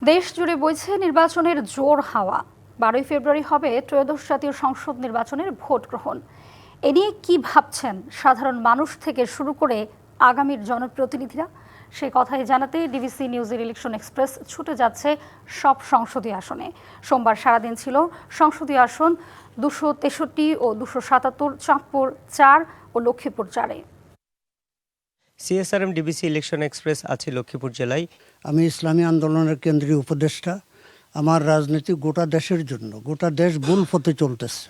দেশ জুড়ে বইছে নির্বাচনের জোর হাওয়া। 12ই ফেব্রুয়ারি হবে ত্রয়োদশ জাতীয় সংসদ নির্বাচনের ভোট গ্রহণ। এ নিয়ে কি ভাবছেন সাধারণ মানুষ থেকে শুরু করে আগামীর জনপ্রতিনিধিরা? সে কথাই জানাতে ডিবিসি নিউজের ইলেকশন এক্সপ্রেস ছুটে যাচ্ছে সব সংসদীয় আসনে। সোমবার সারাদিন ছিল সংসদীয় আসন 263 ও 277, চাঁদপুর 4 ও লক্ষ্মীপুর 4-এ। সিএসআরএম ডিবিসি ইলেকশন এক্সপ্রেস আছে লক্ষ্মীপুর জেলায়। আমি ইসলামী আন্দোলনের কেন্দ্রীয় উপদেষ্টা। আমার রাজনীতি গোটা দেশের জন্য, গোটা দেশ ভুল পথে চলতেছে।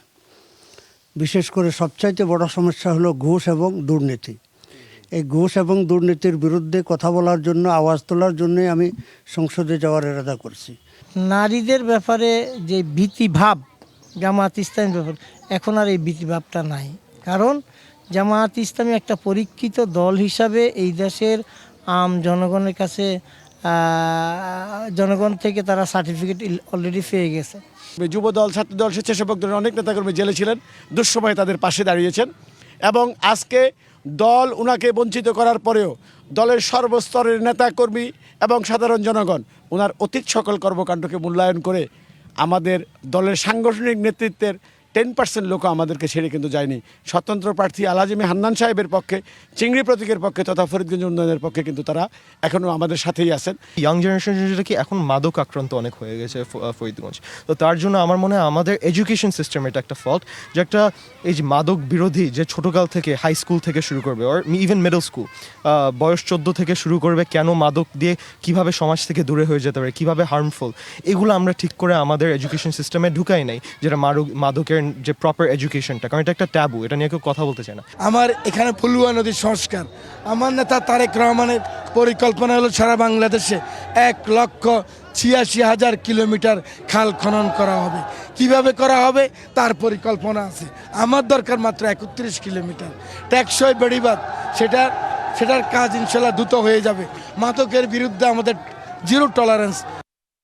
বিশেষ করে সবচাইতে বড় সমস্যা হলো ঘুষ এবং দুর্নীতি। এই ঘুষ এবং দুর্নীতির বিরুদ্ধে কথা বলার জন্য, আওয়াজ তোলার জন্যই আমি সংসদে যাওয়ার ইরাদা করছি। নারীদের ব্যাপারে যে ভীতিভাব জামায়াত ইসলামীর ব্যাপারে, এখন আর এই ভীতিভাবটা নাই। কারণ জামায়াত ইসলামী একটা পরীক্ষিত দল হিসাবে এই দেশের আম জনগণের কাছে, জনগণ থেকে তারা সার্টিফিকেট অলরেডি পেয়ে গেছে। যুব দল, ছাত্র দল, স্বেচ্ছাসেবক দলের অনেক নেতাকর্মী জেলে ছিলেন, দুঃসময়ে তাদের পাশে দাঁড়িয়েছেন এবং আজকে দল উনাকে বঞ্চিত করার পরেও দলের সর্বস্তরের নেতাকর্মী এবং সাধারণ জনগণ ওনার অতীত সকল কর্মকাণ্ডকে মূল্যায়ন করে আমাদের দলের সাংগঠনিক নেতৃত্বের 10% লোকও আমাদেরকে ছেড়ে কিন্তু যায়নি। স্বতন্ত্র প্রার্থী আলহাজ এম এ হান্নান সাহেবের পক্ষে, চিংড়ি প্রতীকের পক্ষে তথা ফরিদগঞ্জ উন্নয়নের পক্ষে কিন্তু তারা এখনও আমাদের সাথেই আছেন। ইয়াং জেনারেশন যেটা কি এখন মাদক আক্রান্ত অনেক হয়ে গেছে ফরিদগঞ্জ। তো তার জন্য আমার মনে হয় আমাদের এডুকেশন সিস্টেম এটা একটা ফল্ট, যে একটা এই যে মাদক বিরোধী, যে ছোটোকাল থেকে হাই স্কুল থেকে শুরু করবে, আর ইভেন মিডল স্কুল বয়স 14 থেকে শুরু করবে, কেন মাদক দিয়ে কিভাবে সমাজ থেকে দূরে হয়ে যেতে পারে, কীভাবে হার্মফুল, এগুলো আমরা ঠিক করে আমাদের এডুকেশন সিস্টেমে ঢুকাই নাই, যেটা মাদকের যে প্রপার এডুকেশনটা, কারণ এটা একটা ট্যাবু, এটা নিয়ে কেউ কথা বলতে চায় না। আমার এখানে ফুলুয়া নদীর সংস্কার, আমার নেতা তারেক রহমানের পরিকল্পনা হলো সারা বাংলাদেশে 1,86,000 কিলোমিটার খাল খনন করা হবে। কিভাবে করা হবে তার পরিকল্পনা আছে। আমার দরকার মাত্র 31 কিলোমিটার টেকসই বেড়িবাঁধ, সেটার কাজ ইনশাল্লাহ দ্রুত হয়ে যাবে। মাদকের বিরুদ্ধে আমাদের জিরো টলারেন্স।